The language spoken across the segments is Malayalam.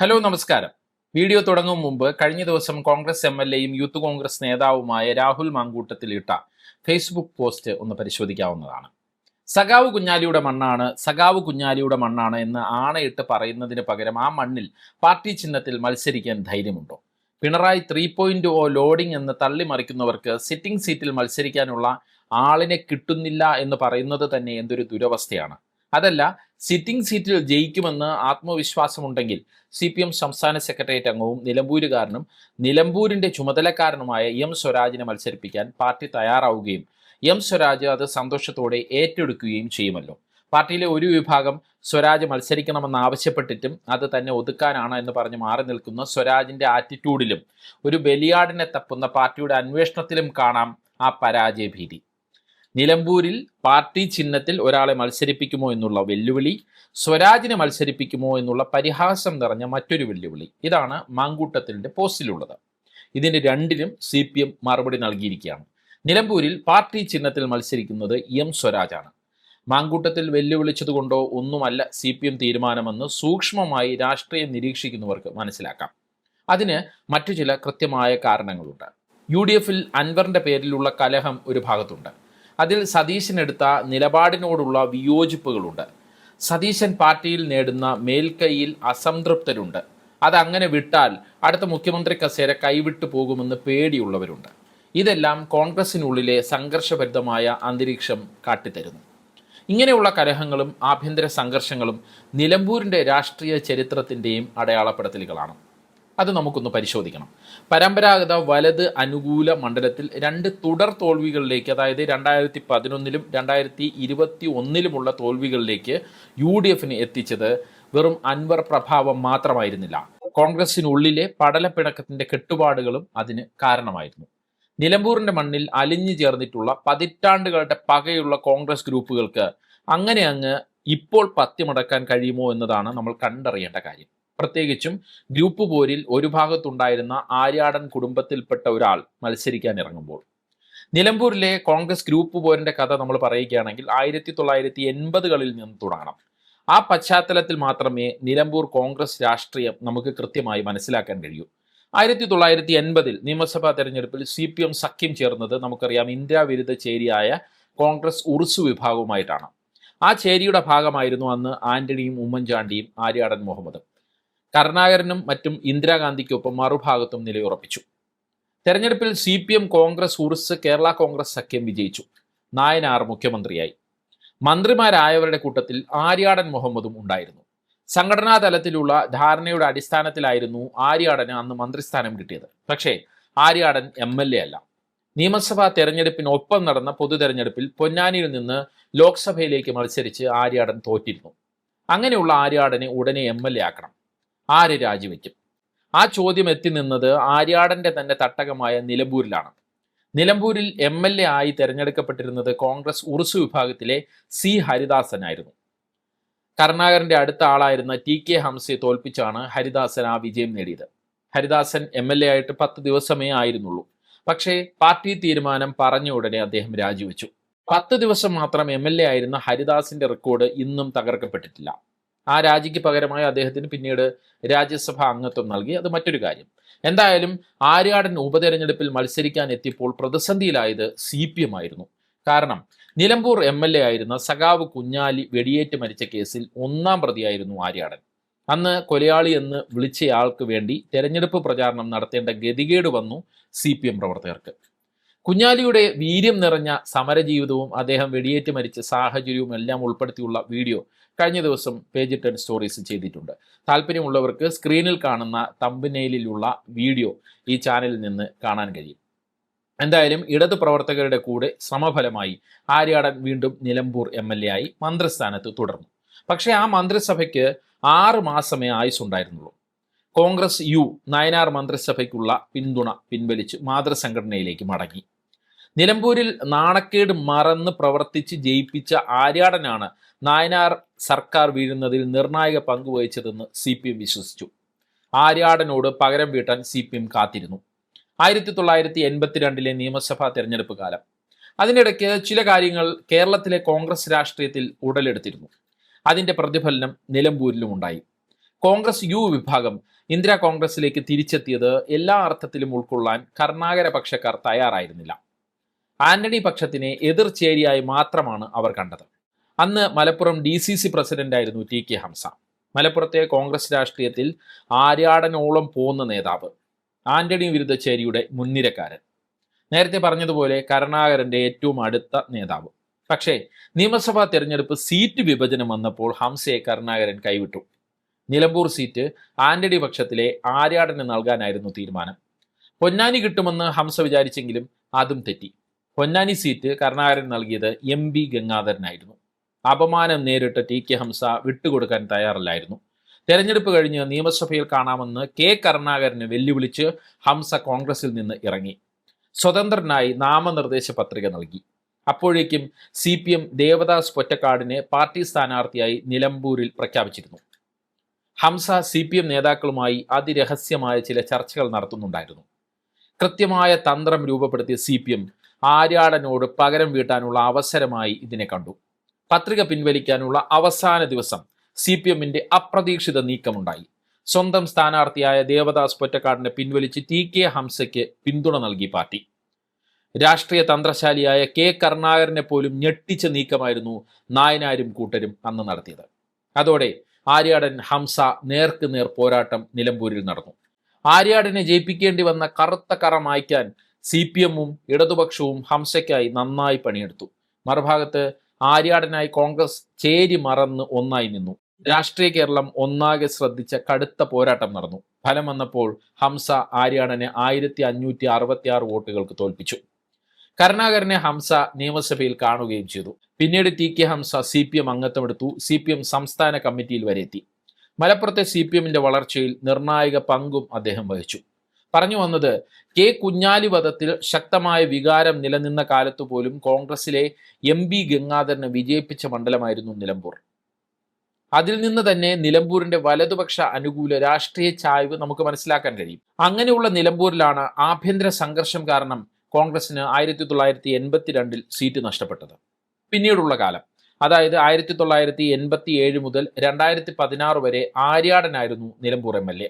ഹലോ നമസ്കാരം. വീഡിയോ തുടങ്ങും മുമ്പ് കഴിഞ്ഞ ദിവസം കോൺഗ്രസ് എംഎൽഎയും യൂത്ത് കോൺഗ്രസ് നേതാവുമായ രാഹുൽ മാങ്കൂട്ടത്തിൽ ഇട്ട ഫേസ്ബുക്ക് പോസ്റ്റ് ഒന്ന് പരിശോധിക്കാവുന്നതാണ്. സഖാവ് കുഞ്ഞാലിയുടെ മണ്ണാണ് എന്ന് ആണയിട്ട് പറയുന്നതിന് പകരം ആ മണ്ണിൽ പാർട്ടി ചിഹ്നത്തിൽ മത്സരിക്കാൻ ധൈര്യമുണ്ടോ? പിണറായി 3.0 ലോഡിംഗ് എന്ന് തള്ളിമറിക്കുന്നവർക്ക് സിറ്റിംഗ് സീറ്റിൽ മത്സരിക്കാനുള്ള ആളിനെ കിട്ടുന്നില്ല എന്ന് പറയുന്നത് തന്നെ എന്തൊരു ദുരവസ്ഥയാണ്. അതല്ല, സിറ്റിംഗ് സീറ്റിൽ ജയിക്കുമെന്ന് ആത്മവിശ്വാസമുണ്ടെങ്കിൽ CPM സംസ്ഥാന സെക്രട്ടേറിയറ്റ് അംഗവും നിലമ്പൂരുകാരനും നിലമ്പൂരിന്റെ ചുമതലക്കാരനുമായ എം സ്വരാജിനെ മത്സരിപ്പിക്കാൻ പാർട്ടി തയ്യാറാവുകയും എം സ്വരാജ് അത് സന്തോഷത്തോടെ ഏറ്റെടുക്കുകയും ചെയ്യുമല്ലോ. പാർട്ടിയിലെ ഒരു വിഭാഗം സ്വരാജ് മത്സരിക്കണമെന്ന് ആവശ്യപ്പെട്ടിട്ടും അത് തന്നെ ഒതുക്കാനാണ് എന്ന് പറഞ്ഞ് മാറി നിൽക്കുന്ന സ്വരാജിന്റെ ആറ്റിറ്റ്യൂഡിലും ഒരു ബലിയാടിനെ തപ്പുന്ന പാർട്ടിയുടെ അന്വേഷണത്തിലും കാണാം ആ പരാജയ ഭീതി. നിലമ്പൂരിൽ പാർട്ടി ചിഹ്നത്തിൽ ഒരാളെ മത്സരിപ്പിക്കുമോ എന്നുള്ള വെല്ലുവിളി, സ്വരാജിനെ മത്സരിപ്പിക്കുമോ എന്നുള്ള പരിഹാസം നിറഞ്ഞ മറ്റൊരു വെല്ലുവിളി. ഇതാണ് മാങ്കൂട്ടത്തിലിന്റെ പോസ്റ്റിലുള്ളത്. ഇതിന് രണ്ടിനും CPM മറുപടി നൽകിയിരിക്കുകയാണ്. നിലമ്പൂരിൽ പാർട്ടി ചിഹ്നത്തിൽ മത്സരിക്കുന്നത് എം സ്വരാജാണ്. മാങ്കൂട്ടത്തിൽ വെല്ലുവിളിച്ചതുകൊണ്ടോ ഒന്നുമല്ല CPM തീരുമാനമെന്ന് സൂക്ഷ്മമായി രാഷ്ട്രീയം നിരീക്ഷിക്കുന്നവർക്ക് മനസ്സിലാക്കാം. അതിന് മറ്റു ചില കൃത്യമായ കാരണങ്ങളുണ്ട്. UDFൽ അൻവറിന്റെ പേരിലുള്ള കലഹം ഒരു ഭാഗത്തുണ്ട്. അതിൽ സതീശനെടുത്ത നിലപാടിനോടുള്ള വിയോജിപ്പുകളുണ്ട്. സതീശൻ പാർട്ടിയിൽ നേടുന്ന മേൽക്കൈയിൽ അസംതൃപ്തരുണ്ട്. അതങ്ങനെ വിട്ടാൽ അടുത്ത മുഖ്യമന്ത്രി കസേര കൈവിട്ടു പോകുമെന്ന് പേടിയുള്ളവരുണ്ട്. ഇതെല്ലാം കോൺഗ്രസിനുള്ളിലെ സംഘർഷഭരിതമായ അന്തരീക്ഷം കാട്ടിത്തരുന്നു. ഇങ്ങനെയുള്ള കലഹങ്ങളും ആഭ്യന്തര സംഘർഷങ്ങളും നിലമ്പൂരിൻ്റെ രാഷ്ട്രീയ ചരിത്രത്തിൻ്റെയും അടയാളപ്പെടുത്തലുകളാണ്. അത് നമുക്കൊന്ന് പരിശോധിക്കണം. പരമ്പരാഗത വലത് അനുകൂല മണ്ഡലത്തിൽ 2 തുടർ തോൽവികളിലേക്ക്, അതായത് 2011-ലും 2021-ലുമുള്ള തോൽവികളിലേക്ക് UDFന് എത്തിച്ചത് വെറും അൻവർ പ്രഭാവം മാത്രമായിരുന്നില്ല. കോൺഗ്രസിനുള്ളിലെ പടലപ്പിണക്കത്തിന്റെ കെട്ടുപാടുകളും അതിന് കാരണമായിരുന്നു. നിലമ്പൂരിന്റെ മണ്ണിൽ അലിഞ്ഞു ചേർന്നിട്ടുള്ള പതിറ്റാണ്ടുകളുടെ പകയുള്ള കോൺഗ്രസ് ഗ്രൂപ്പുകൾക്ക് അങ്ങ് ഇപ്പോൾ പത്യമടക്കാൻ കഴിയുമോ എന്നതാണ് നമ്മൾ കണ്ടറിയേണ്ട കാര്യം. പ്രത്യേകിച്ചും ഗ്രൂപ്പ് പോരിൽ ഒരു ഭാഗത്തുണ്ടായിരുന്ന ആര്യാടൻ കുടുംബത്തിൽപ്പെട്ട ഒരാൾ മത്സരിക്കാൻ ഇറങ്ങുമ്പോൾ. നിലമ്പൂരിലെ കോൺഗ്രസ് ഗ്രൂപ്പ് പോരിന്റെ കഥ നമ്മൾ പറയുകയാണെങ്കിൽ 1980-കളിൽ നിന്ന് തുടങ്ങണം. ആ പശ്ചാത്തലത്തിൽ മാത്രമേ നിലമ്പൂർ കോൺഗ്രസ് രാഷ്ട്രീയം നമുക്ക് കൃത്യമായി മനസ്സിലാക്കാൻ കഴിയൂ. 1980-ൽ നിയമസഭാ തെരഞ്ഞെടുപ്പിൽ CPM സഖ്യം ചേർന്നത് നമുക്കറിയാം ഇന്ത്യ വിരുദ്ധ ചേരിയായ കോൺഗ്രസ് ഉറുസു വിഭാഗവുമായിട്ടാണ്. ആ ചേരിയുടെ ഭാഗമായിരുന്നു അന്ന് ആന്റണിയും ഉമ്മൻചാണ്ടിയും ആര്യാടൻ മുഹമ്മദും. കരുണാകരനും മറ്റും ഇന്ദിരാഗാന്ധിക്കൊപ്പം മറുഭാഗത്തും നിലയുറപ്പിച്ചു. തെരഞ്ഞെടുപ്പിൽ CPM കോൺഗ്രസ് ഉറുസ് കേരള കോൺഗ്രസ് സഖ്യം വിജയിച്ചു. നായനാർ മുഖ്യമന്ത്രിയായി. മന്ത്രിമാരായവരുടെ കൂട്ടത്തിൽ ആര്യാടൻ മുഹമ്മദും ഉണ്ടായിരുന്നു. സംഘടനാ തലത്തിലുള്ള ധാരണയുടെ അടിസ്ഥാനത്തിലായിരുന്നു ആര്യാടന് അന്ന് മന്ത്രിസ്ഥാനം കിട്ടിയത്. പക്ഷേ ആര്യാടൻ MLA അല്ല. നിയമസഭാ തെരഞ്ഞെടുപ്പിനൊപ്പം നടന്ന പൊതു തെരഞ്ഞെടുപ്പിൽ പൊന്നാനിയിൽ നിന്ന് ലോക്സഭയിലേക്ക് മത്സരിച്ച് ആര്യാടൻ തോറ്റിരുന്നു. അങ്ങനെയുള്ള ആര്യാടനെ ഉടനെ MLA ആക്കണം. ആര് രാജിവെക്കും? ആ ചോദ്യം എത്തി നിന്നത് ആര്യാടന്റെ തന്നെ തട്ടകമായ നിലമ്പൂരിലാണ്. നിലമ്പൂരിൽ MLA ആയി തെരഞ്ഞെടുക്കപ്പെട്ടിരുന്നത് കോൺഗ്രസ് ഉറുസു വിഭാഗത്തിലെ C ഹരിദാസനായിരുന്നു. കരുണാകരന്റെ അടുത്ത ആളായിരുന്ന TK ഹംസയെ തോൽപ്പിച്ചാണ് ഹരിദാസൻ ആ വിജയം നേടിയത്. ഹരിദാസൻ MLA ആയിട്ട് 10 ദിവസമേ ആയിരുന്നുള്ളൂ. പക്ഷേ പാർട്ടി തീരുമാനം പറഞ്ഞ ഉടനെ അദ്ദേഹം രാജിവെച്ചു. 10 ദിവസം മാത്രം MLA ആയിരുന്ന ഹരിദാസിന്റെ റെക്കോർഡ് ഇന്നും തകർക്കപ്പെട്ടിട്ടില്ല. ആ രാജിക്ക് പകരമായി അദ്ദേഹത്തിന് പിന്നീട് രാജ്യസഭാ അംഗത്വം നൽകി. അത് മറ്റൊരു കാര്യം. എന്തായാലും ആര്യാടൻ ഉപതെരഞ്ഞെടുപ്പിൽ മത്സരിക്കാൻ എത്തിയപ്പോൾ പ്രതിസന്ധിയിലായത് CPM ആയിരുന്നു. കാരണം നിലമ്പൂർ MLA ആയിരുന്ന സഖാവ് കുഞ്ഞാലി വെടിയേറ്റ് മരിച്ച കേസിൽ 1-ാം പ്രതിയായിരുന്നു ആര്യാടൻ. അന്ന് കൊലയാളി എന്ന് വിളിച്ചയാൾക്ക് വേണ്ടി തെരഞ്ഞെടുപ്പ് പ്രചാരണം നടത്തേണ്ട ഗതികേട് വന്നു CPM പ്രവർത്തകർക്ക്. കുഞ്ഞാലിയുടെ വീര്യം നിറഞ്ഞ സമരജീവിതവും അദ്ദേഹം വെടിയേറ്റ് മരിച്ച സാഹചര്യവും എല്ലാം ഉൾപ്പെടുത്തിയുള്ള വീഡിയോ കഴിഞ്ഞ ദിവസം പേജ് 10 സ്റ്റോറീസ് ചെയ്തിട്ടുണ്ട്. താല്പര്യമുള്ളവർക്ക് സ്ക്രീനിൽ കാണുന്ന തമ്പനെയിലുള്ള വീഡിയോ ഈ ചാനലിൽ നിന്ന് കാണാൻ കഴിയും. എന്തായാലും ഇടതു പ്രവർത്തകരുടെ കൂടെ സമഫലമായി ആര്യാടൻ വീണ്ടും നിലമ്പൂർ MLA ആയി മന്ത്രിസ്ഥാനത്ത് തുടർന്നു. പക്ഷേ ആ മന്ത്രിസഭയ്ക്ക് 6 മാസമേ ആയുസുണ്ടായിരുന്നുള്ളൂ. കോൺഗ്രസ് നായനാർ മന്ത്രിസഭയ്ക്കുള്ള പിന്തുണ പിൻവലിച്ച് മാതൃസംഘടനയിലേക്ക് മടങ്ങി. നിലമ്പൂരിൽ നാണക്കേട് മറന്ന് പ്രവർത്തിച്ച് ജയിപ്പിച്ച ആര്യാടനാണ് നായനാർ സർക്കാർ വീഴുന്നതിൽ നിർണായക പങ്കുവഹിച്ചതെന്ന് CPM വിശ്വസിച്ചു. ആര്യാടനോട് പകരം വീട്ടാൻ CPM കാത്തിരുന്നു. 1982-ലെ നിയമസഭാ തെരഞ്ഞെടുപ്പ് കാലം. അതിനിടയ്ക്ക് ചില കാര്യങ്ങൾ കേരളത്തിലെ കോൺഗ്രസ് രാഷ്ട്രീയത്തിൽ ഉടലെടുത്തിരുന്നു. അതിൻ്റെ പ്രതിഫലനം നിലമ്പൂരിലും ഉണ്ടായി. കോൺഗ്രസ് യു വിഭാഗം ഇന്ദിരാ കോൺഗ്രസിലേക്ക് തിരിച്ചെത്തിയത് എല്ലാ അർത്ഥത്തിലും ഉൾക്കൊള്ളാൻ കരുണാകര പക്ഷക്കാർ തയ്യാറായിരുന്നില്ല. ആന്റണി പക്ഷത്തിനെ എതിർചേരിയായി മാത്രമാണ് അവർ കണ്ടത്. അന്ന് മലപ്പുറം DCC പ്രസിഡന്റായിരുന്നു TK ഹംസ. മലപ്പുറത്തെ കോൺഗ്രസ് രാഷ്ട്രീയത്തിൽ ആര്യാടനോളം പോന്ന നേതാവ്, ആന്റണി വിരുദ്ധ ചേരിയുടെ മുൻനിരക്കാരൻ. നേരത്തെ പറഞ്ഞതുപോലെ കരുണാകരന്റെ ഏറ്റവും അടുത്ത നേതാവ്. പക്ഷേ നിയമസഭാ തെരഞ്ഞെടുപ്പ് സീറ്റ് വിഭജനം വന്നപ്പോൾ ഹംസയെ കരുണാകരൻ കൈവിട്ടു. നിലമ്പൂർ സീറ്റ് ആന്റണി പക്ഷത്തിലെ ആര്യാടന് നൽകാനായിരുന്നു തീരുമാനം. പൊന്നാനി കിട്ടുമെന്ന് ഹംസ വിചാരിച്ചെങ്കിലും അതും തെറ്റി. പൊന്നാനി സീറ്റ് കരുണാകരൻ നൽകിയത് MB ഗംഗാധരനായിരുന്നു. അപമാനം നേരിട്ട് TK ഹംസ വിട്ടുകൊടുക്കാൻ തയ്യാറല്ലായിരുന്നു. തെരഞ്ഞെടുപ്പ് കഴിഞ്ഞ് നിയമസഭയിൽ കാണാമെന്ന് K കരുണാകരനെ വെല്ലുവിളിച്ച് ഹംസ കോൺഗ്രസിൽ നിന്ന് ഇറങ്ങി. സ്വതന്ത്രനായി നാമനിർദ്ദേശ പത്രിക നൽകി. അപ്പോഴേക്കും CPM ദേവദാസ് പൊറ്റക്കാടിനെ പാർട്ടി സ്ഥാനാർത്ഥിയായി നിലമ്പൂരിൽ പ്രഖ്യാപിച്ചിരുന്നു. ഹംസ CPM നേതാക്കളുമായി അതിരഹസ്യമായ ചില ചർച്ചകൾ നടത്തുന്നുണ്ടായിരുന്നു. കൃത്യമായ തന്ത്രം രൂപപ്പെടുത്തിയ CPM ആര്യാടനോട് പകരം വീട്ടാനുള്ള അവസരമായി ഇതിനെ കണ്ടു. പത്രിക പിൻവലിക്കാനുള്ള അവസാന ദിവസം CPMന്റെ അപ്രതീക്ഷിത നീക്കമുണ്ടായി. സ്വന്തം സ്ഥാനാർത്ഥിയായ ദേവദാസ് പൊറ്റക്കാടിനെ പിൻവലിച്ച് TK ഹംസയ്ക്ക് പിന്തുണ നൽകി പാർട്ടി. രാഷ്ട്രീയ തന്ത്രശാലിയായ K കരുണാകരനെ പോലും ഞെട്ടിച്ച നീക്കമായിരുന്നു നായനാരും കൂട്ടരും അന്ന് നടത്തിയത്. അതോടെ ആര്യാടൻ ഹംസ നേർക്ക് നേർ പോരാട്ടം നിലമ്പൂരിൽ നടന്നു. ആര്യാടനെ ജയിപ്പിക്കേണ്ടി വന്ന കറുത്ത കറ മായ്ക്കാൻ CPMഉം ഇടതുപക്ഷവും ഹംസയ്ക്കായി നന്നായി പണിയെടുത്തു. മറുഭാഗത്ത് ആര്യാടനായി കോൺഗ്രസ് ചേരി മറന്ന് ഒന്നായി നിന്നു. രാഷ്ട്രീയ കേരളം ഒന്നാകെ ശ്രദ്ധിച്ച കടുത്ത പോരാട്ടം നടന്നു. ഫലം വന്നപ്പോൾ ഹംസ ആര്യാടനെ 1566 വോട്ടുകൾക്ക് തോൽപ്പിച്ചു. കരുണാകരനെ ഹംസ നിയമസഭയിൽ കാണുകയും ചെയ്തു. പിന്നീട് TK ഹംസ CPM അംഗത്വമെടുത്തു. CPM സംസ്ഥാന കമ്മിറ്റിയിൽ വരെ എത്തി. മലപ്പുറത്തെ CPMന്റെ വളർച്ചയിൽ നിർണായക പങ്കും അദ്ദേഹം വഹിച്ചു. പറഞ്ഞു വന്നത്, K കുഞ്ഞാലി വധത്തിൽ ശക്തമായ വികാരം നിലനിന്ന കാലത്തു പോലും കോൺഗ്രസിലെ MB ഗംഗാധരനെ വിജയിപ്പിച്ച മണ്ഡലമായിരുന്നു നിലമ്പൂർ. അതിൽ നിന്ന് തന്നെ നിലമ്പൂരിന്റെ വലതുപക്ഷ അനുകൂല രാഷ്ട്രീയ ചായ്വ് നമുക്ക് മനസ്സിലാക്കാൻ കഴിയും. അങ്ങനെയുള്ള നിലമ്പൂരിലാണ് ആഭ്യന്തര സംഘർഷം കാരണം കോൺഗ്രസിന് 1982 സീറ്റ് നഷ്ടപ്പെട്ടത്. പിന്നീടുള്ള കാലം, അതായത് 1987 മുതൽ 2016 വരെ ആര്യാടനായിരുന്നു നിലമ്പൂർ MLA.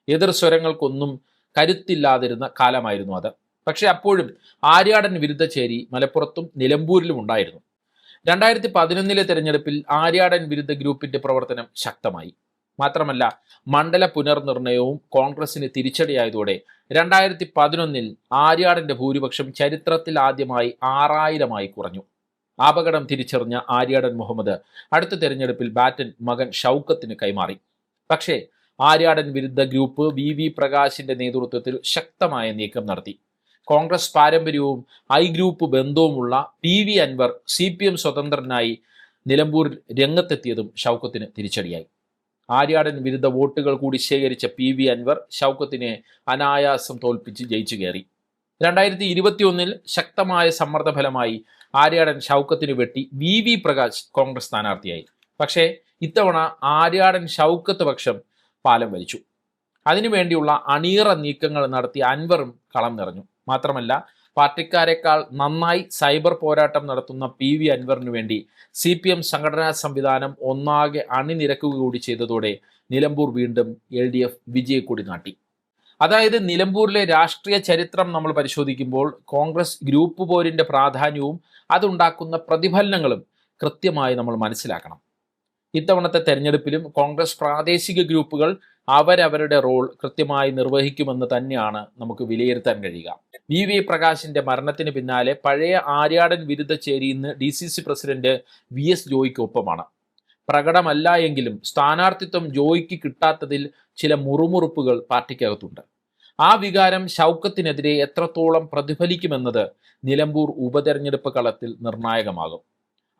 എതിർ സ്വരങ്ങൾക്കൊന്നും കരുത്തില്ലാതിരുന്ന കാലമായിരുന്നു അത്. പക്ഷെ അപ്പോഴും ആര്യാടൻ വിരുദ്ധ ചേരി മലപ്പുറത്തും നിലമ്പൂരിലും ഉണ്ടായിരുന്നു. 2011 തെരഞ്ഞെടുപ്പിൽ ആര്യാടൻ വിരുദ്ധ ഗ്രൂപ്പിന്റെ പ്രവർത്തനം ശക്തമായി. മാത്രമല്ല മണ്ഡല പുനർനിർണയവും കോൺഗ്രസിന് തിരിച്ചടിയായതോടെ 2011 ആര്യാടന്റെ ഭൂരിപക്ഷം ചരിത്രത്തിൽ ആദ്യമായി 6000 കുറഞ്ഞു. അപകടം തിരിച്ചറിഞ്ഞ ആര്യാടൻ മുഹമ്മദ് അടുത്ത തെരഞ്ഞെടുപ്പിൽ ബാറ്റൻ മകൻ ഷൗക്കത്തിന് കൈമാറി. പക്ഷേ ആര്യാടൻ വിരുദ്ധ ഗ്രൂപ്പ് VV പ്രകാശിന്റെ നേതൃത്വത്തിൽ ശക്തമായ നീക്കം നടത്തി. കോൺഗ്രസ് പാരമ്പര്യവും ഗ്രൂപ്പ് ബന്ധവുമുള്ള PV അൻവർ CPM സ്വതന്ത്രനായി നിലമ്പൂരിൽ രംഗത്തെത്തിയതും ഷൗക്കത്തിന് തിരിച്ചടിയായി. ആര്യാടൻ വിരുദ്ധ വോട്ടുകൾ കൂടി ശേഖരിച്ച PV അൻവർ ഷൗക്കത്തിനെ അനായാസം തോൽപ്പിച്ച് ജയിച്ചു കയറി. 2021 ശക്തമായ സമ്മർദ്ദ ഫലമായി ആര്യാടൻ ഷൗക്കത്തിന് വെട്ടി VV പ്രകാശ് കോൺഗ്രസ് സ്ഥാനാർത്ഥിയായി. പക്ഷേ ഇത്തവണ ആര്യാടൻ ഷൗക്കത്ത് പക്ഷം പാലം വലിച്ചു. അതിനുവേണ്ടിയുള്ള അണിയറ നീക്കങ്ങൾ നടത്തി അൻവറും കളം നിറഞ്ഞു. മാത്രമല്ല പാർട്ടിക്കാരെക്കാൾ നന്നായി സൈബർ പോരാട്ടം നടത്തുന്ന PV അൻവറിനു വേണ്ടി CPM സംഘടനാ സംവിധാനം ഒന്നാകെ അണിനിരക്കുക കൂടി ചെയ്തതോടെ നിലമ്പൂർ വീണ്ടും LDF വിജയക്കൊടി നാട്ടി. അതായത് നിലമ്പൂരിലെ രാഷ്ട്രീയ ചരിത്രം നമ്മൾ പരിശോധിക്കുമ്പോൾ കോൺഗ്രസ് ഗ്രൂപ്പ് പോരിന്റെ പ്രാധാന്യവും അതുണ്ടാക്കുന്ന പ്രതിഫലനങ്ങളും കൃത്യമായി നമ്മൾ മനസ്സിലാക്കണം. ഇത്തവണത്തെ തെരഞ്ഞെടുപ്പിലും കോൺഗ്രസ് പ്രാദേശിക ഗ്രൂപ്പുകൾ അവരവരുടെ റോൾ കൃത്യമായി നിർവഹിക്കുമെന്ന് തന്നെയാണ് നമുക്ക് വിലയിരുത്താൻ കഴിയുക. VV പ്രകാശിന്റെ മരണത്തിന് പിന്നാലെ പഴയ ആര്യാടൻ വിരുദ്ധ ചേരി ഇന്ന് DCC പ്രസിഡന്റ് VS ജോയിക്കൊപ്പമാണ്. പ്രകടമല്ല എങ്കിലും സ്ഥാനാർത്ഥിത്വം ജോയിക്ക് കിട്ടാത്തതിൽ ചില മുറുമുറുപ്പുകൾ പാർട്ടിക്കകത്തുണ്ട്. ആ വികാരം ഷൗക്കത്തിനെതിരെ എത്രത്തോളം പ്രതിഫലിക്കുമെന്നത് നിലമ്പൂർ ഉപതെരഞ്ഞെടുപ്പ് കളത്തിൽ നിർണായകമാകും.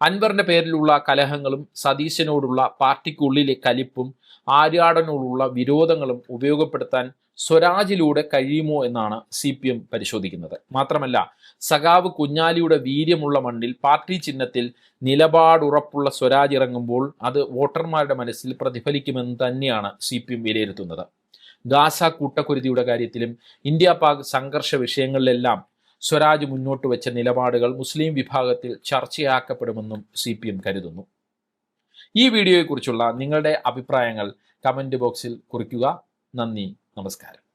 അൻവറിന്റെ പേരിലുള്ള കലഹങ്ങളും സതീശനോടുള്ള പാർട്ടിക്കുള്ളിലെ കലിപ്പും ആര്യാടനോടുള്ള വിരോധങ്ങളും ഉപയോഗപ്പെടുത്താൻ സ്വരാജിലൂടെ കഴിയുമോ എന്നാണ് CPM പരിശോധിക്കുന്നത്. മാത്രമല്ല സഖാവ് കുഞ്ഞാലിയുടെ വീര്യമുള്ള മണ്ണിൽ പാർട്ടി ചിഹ്നത്തിൽ നിലപാടുറപ്പുള്ള സ്വരാജ് ഇറങ്ങുമ്പോൾ അത് വോട്ടർമാരുടെ മനസ്സിൽ പ്രതിഫലിക്കുമെന്ന് തന്നെയാണ് CPM വിലയിരുത്തുന്നത്. ഗാസ കൂട്ടക്കുരുതിയുടെ കാര്യത്തിലും ഇന്ത്യ പാക് സംഘർഷ വിഷയങ്ങളിലെല്ലാം സ്വരാജ് മുന്നോട്ട് വെച്ച നിലപാടുകൾ മുസ്ലിം വിഭാഗത്തിൽ ചർച്ചയാക്കപ്പെടുമെന്നും CPM കരുതുന്നു. ഈ വീഡിയോയെക്കുറിച്ചുള്ള നിങ്ങളുടെ അഭിപ്രായങ്ങൾ കമൻറ്റ് ബോക്സിൽ കുറിക്കുക. നന്ദി, നമസ്കാരം.